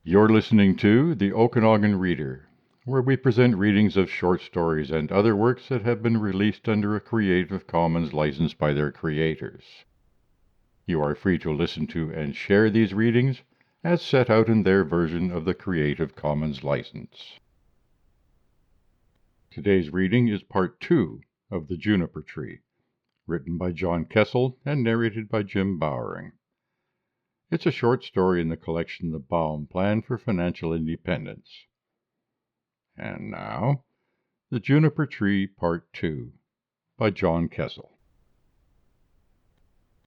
You're listening to The Okanagan Reader, where we present readings of short stories and other works that have been released under a Creative Commons license by their creators. You are free to listen to and share these readings as set out in their version of the Creative Commons license. Today's reading is part 2 of The Juniper Tree, written by John Kessel and narrated by Jim Bowering. It's a short story in the collection The Baum Plan for Financial Independence. And now, The Juniper Tree, Part 2, by John Kessel.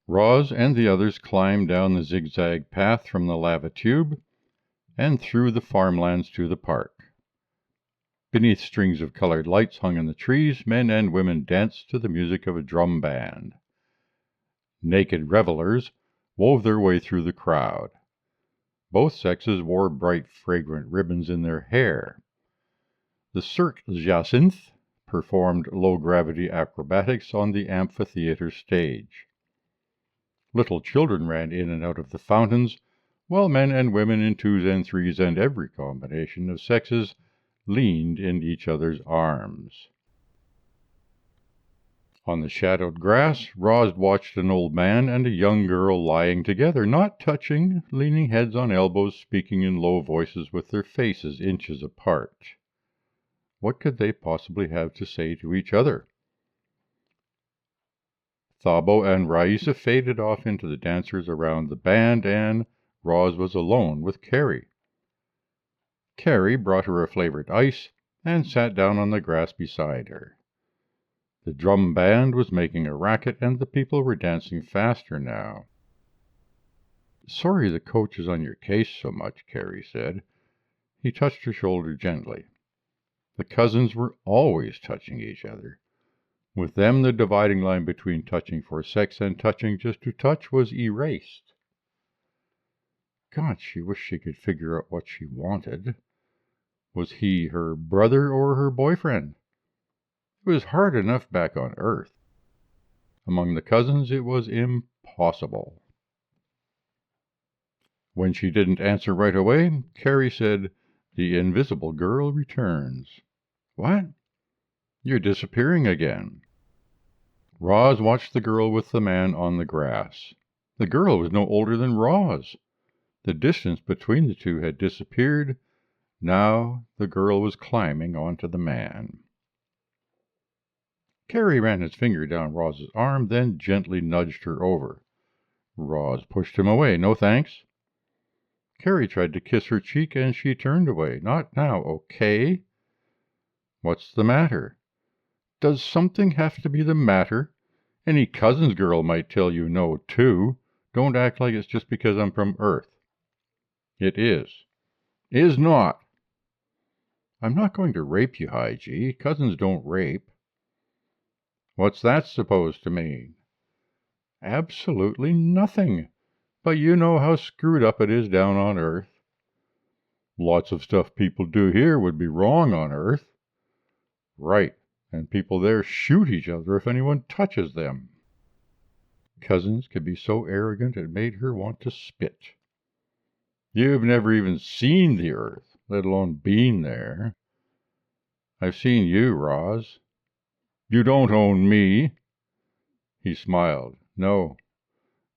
Roz and the others climbed down the zigzag path from the lava tube and through the farmlands to the park. Beneath strings of colored lights hung in the trees, men and women danced to the music of a drum band. Naked revelers wove their way through the crowd. Both sexes wore bright, fragrant ribbons in their hair. The Cirque Jacinthe performed low-gravity acrobatics on the amphitheater stage. Little children ran in and out of the fountains, while men and women in twos and threes and every combination of sexes leaned in each other's arms. On the shadowed grass, Roz watched an old man and a young girl lying together, not touching, leaning heads on elbows, speaking in low voices with their faces inches apart. What could they possibly have to say to each other? Thabo and Raisa faded off into the dancers around the band, and Roz was alone with Carrie. Carrie brought her a flavored ice and sat down on the grass beside her. The drum band was making a racket, and the people were dancing faster now. "Sorry the coach is on your case so much," Carrie said. He touched her shoulder gently. The cousins were always touching each other. With them, the dividing line between touching for sex and touching just to touch was erased. God, she wished she could figure out what she wanted. Was he her brother or her boyfriend? It was hard enough back on Earth. Among the cousins, it was impossible. When she didn't answer right away, Carrie said, "The invisible girl returns." "What?" "You're disappearing again." Roz watched the girl with the man on the grass. The girl was no older than Roz. The distance between the two had disappeared. Now the girl was climbing onto the man. Carrie ran his finger down Roz's arm, then gently nudged her over. Roz pushed him away. "No, thanks." Carrie tried to kiss her cheek, and she turned away. "Not now, okay?" "What's the matter?" "Does something have to be the matter? Any cousin's girl might tell you no, too. Don't act like it's just because I'm from Earth." "It is." "Is not." "I'm not going to rape you, Hi-G. Cousins don't rape." "What's that supposed to mean?" "Absolutely nothing. But you know how screwed up it is down on Earth." "Lots of stuff people do here would be wrong on Earth." "Right, and people there shoot each other if anyone touches them." Cousins could be so arrogant it made her want to spit. "You've never even seen the Earth, let alone been there." "I've seen you, Roz." "You don't own me." He smiled. "No,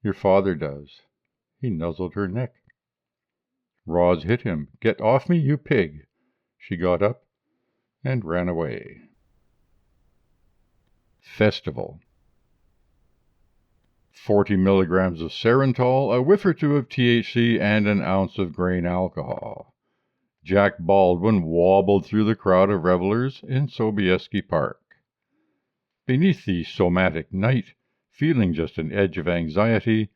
your father does." He nuzzled her neck. Roz hit him. "Get off me, you pig." She got up and ran away. Festival. 40 milligrams of serentol, a whiff or two of THC, and an ounce of grain alcohol. Jack Baldwin wobbled through the crowd of revelers in Sobieski Park. Beneath the somatic night, feeling just an edge of anxiety,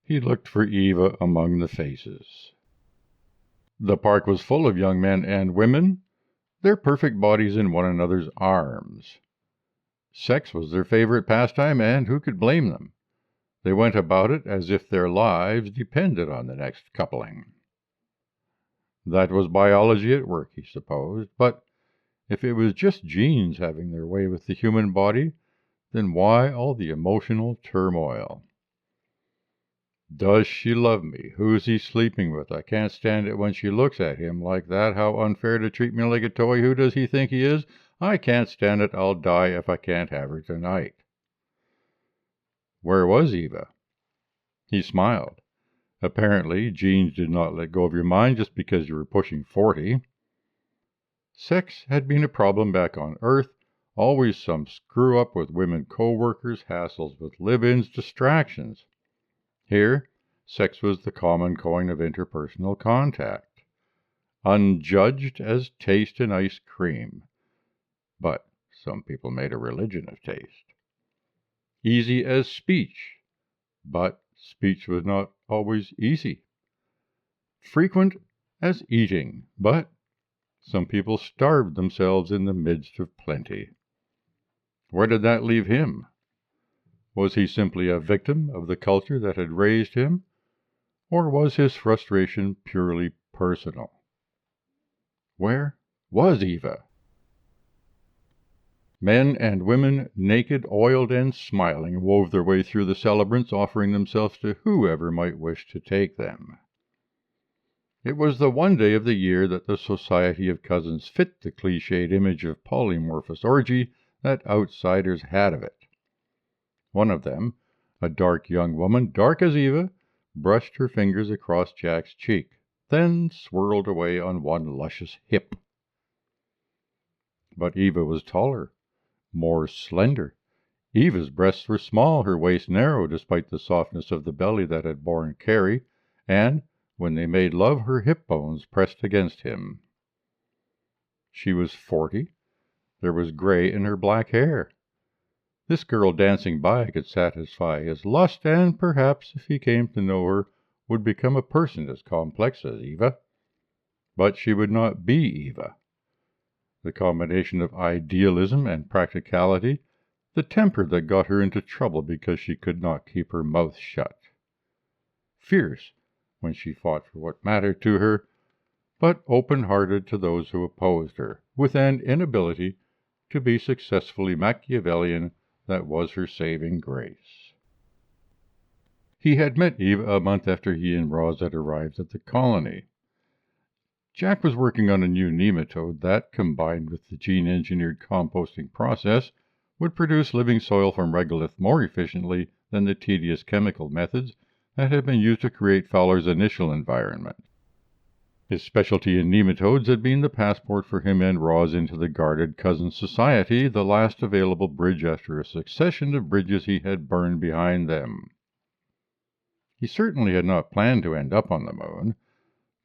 he looked for Eva among the faces. The park was full of young men and women, their perfect bodies in one another's arms. Sex was their favorite pastime, and who could blame them? They went about it as if their lives depended on the next coupling. That was biology at work, he supposed, but if it was just genes having their way with the human body, then why all the emotional turmoil? Does she love me? Who's he sleeping with? I can't stand it when she looks at him like that. How unfair to treat me like a toy. Who does he think he is? I can't stand it. I'll die if I can't have her tonight. Where was Eva? He smiled. Apparently, genes did not let go of your mind just because you were pushing 40. Sex had been a problem back on Earth. Always some screw-up with women co-workers, hassles with live-ins, distractions. Here, sex was the common coin of interpersonal contact. Unjudged as taste in ice cream. But some people made a religion of taste. Easy as speech. But speech was not always easy. Frequent as eating. But some people starved themselves in the midst of plenty. Where did that leave him? Was he simply a victim of the culture that had raised him? Or was his frustration purely personal? Where was Eva? Men and women, naked, oiled, and smiling, wove their way through the celebrants, offering themselves to whoever might wish to take them. It was the one day of the year that the Society of Cousins fit the cliched image of polymorphous orgy that outsiders had of it. One of them, a dark young woman, dark as Eva, brushed her fingers across Jack's cheek, then swirled away on one luscious hip. But Eva was taller, more slender. Eva's breasts were small, her waist narrow, despite the softness of the belly that had borne Carrie, and when they made love, her hip bones pressed against him. She was 40. There was gray in her black hair. This girl dancing by could satisfy his lust, and perhaps, if he came to know her, would become a person as complex as Eva. But she would not be Eva. The combination of idealism and practicality, the temper that got her into trouble because she could not keep her mouth shut. Fierce when she fought for what mattered to her, but open-hearted to those who opposed her, with an inability to be successfully Machiavellian that was her saving grace. He had met Eva a month after he and Roz had arrived at the colony. Jack was working on a new nematode that, combined with the gene-engineered composting process, would produce living soil from regolith more efficiently than the tedious chemical methods that had been used to create Fowler's initial environment. His specialty in nematodes had been the passport for him and Roz into the guarded cousin society, the last available bridge after a succession of bridges he had burned behind them. He certainly had not planned to end up on the moon.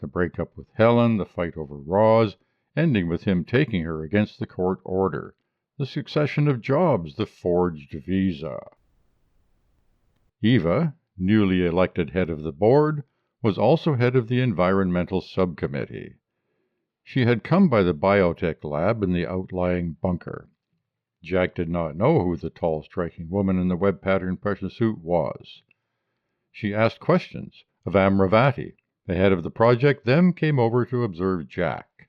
The breakup with Helen, the fight over Roz, ending with him taking her against the court order, the succession of jobs, the forged visa. Eva, newly elected head of the board, was also head of the environmental subcommittee. She had come by the biotech lab in the outlying bunker. Jack did not know who the tall, striking woman in the web pattern pressure suit was. She asked questions of Amravati, the head of the project, then came over to observe Jack,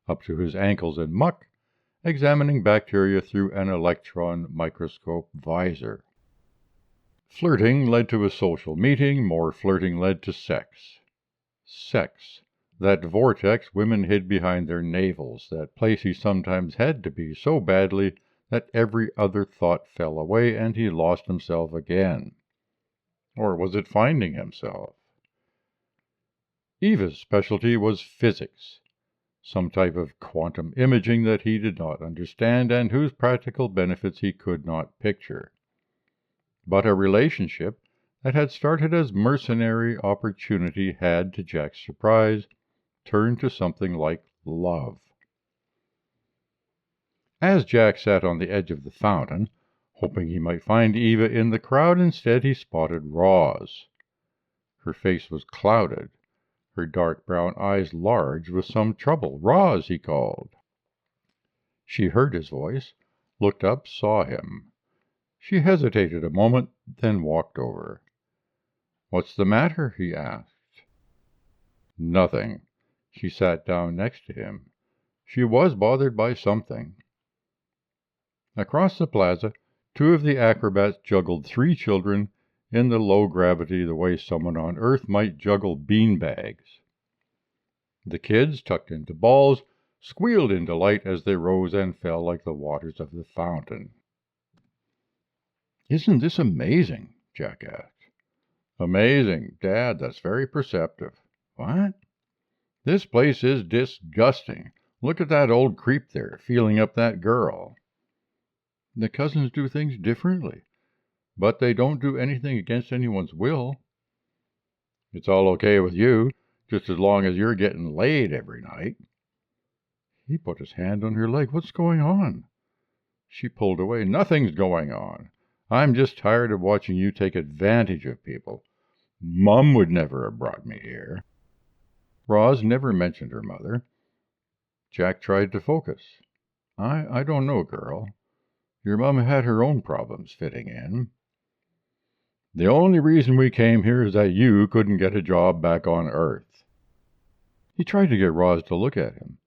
up to his ankles in muck, examining bacteria through an electron microscope visor. Flirting led to a social meeting, more flirting led to sex. Sex, that vortex women hid behind their navels, that place he sometimes had to be so badly that every other thought fell away and he lost himself again. Or was it finding himself? Eva's specialty was physics, some type of quantum imaging that he did not understand and whose practical benefits he could not picture. But a relationship that had started as mercenary opportunity had, to Jack's surprise, turned to something like love. As Jack sat on the edge of the fountain, hoping he might find Eva in the crowd, instead he spotted Roz. Her face was clouded, her dark brown eyes large with some trouble. "Roz," he called. She heard his voice, looked up, saw him. She hesitated a moment, then walked over. "What's the matter?" he asked. "Nothing." She sat down next to him. She was bothered by something. Across the plaza, two of the acrobats juggled 3 children in the low gravity the way someone on Earth might juggle bean bags. The kids, tucked into balls, squealed in delight as they rose and fell like the waters of the fountain. "Isn't this amazing?" Jack asked. "Amazing, Dad, that's very perceptive." "What?" "This place is disgusting. Look at that old creep there, feeling up that girl." "The cousins do things differently." "But they don't do anything against anyone's will." "It's all okay with you, just as long as you're getting laid every night." He put his hand on her leg. "What's going on?" She pulled away. "Nothing's going on. I'm just tired of watching you take advantage of people. Mom would never have brought me here." Roz never mentioned her mother. Jack tried to focus. I don't know, girl. Your mom had her own problems fitting in. The only reason we came here is that you couldn't get a job back on Earth." He tried to get Roz to look at him,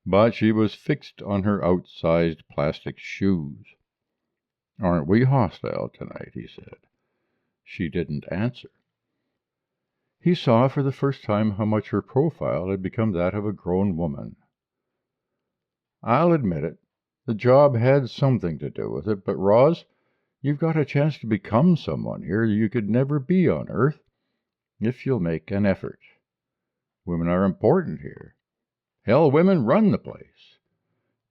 but she was fixed on her outsized plastic shoes. "Aren't we hostile tonight?" he said. She didn't answer. He saw for the first time how much her profile had become that of a grown woman. "I'll admit it. The job had something to do with it, but Roz, you've got a chance to become someone here you could never be on Earth, if you'll make an effort. Women are important here. Hell, women run the place.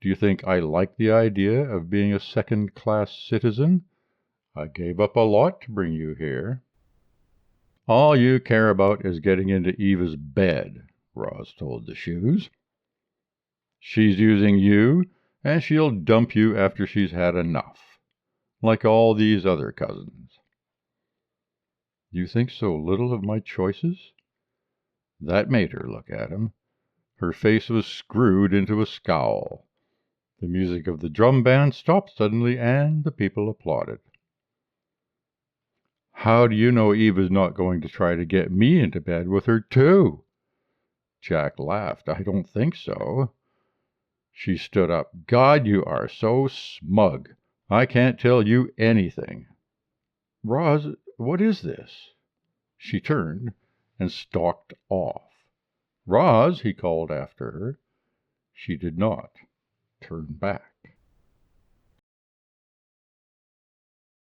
Do you think I like the idea of being a second-class citizen? I gave up a lot to bring you here." "All you care about is getting into Eva's bed," Roz told the shoes. "She's using you, and she'll dump you after she's had enough, like all these other cousins." "You think so little of my choices?" That made her look at him. Her face was screwed into a scowl. The music of the drum band stopped suddenly, and the people applauded. "How do you know Eva's not going to try to get me into bed with her, too?" Jack laughed. "I don't think so." She stood up. "God, you are so smug. I can't tell you anything." "Roz, what is this?" She turned and stalked off. "Roz," he called after her. She did not turn back.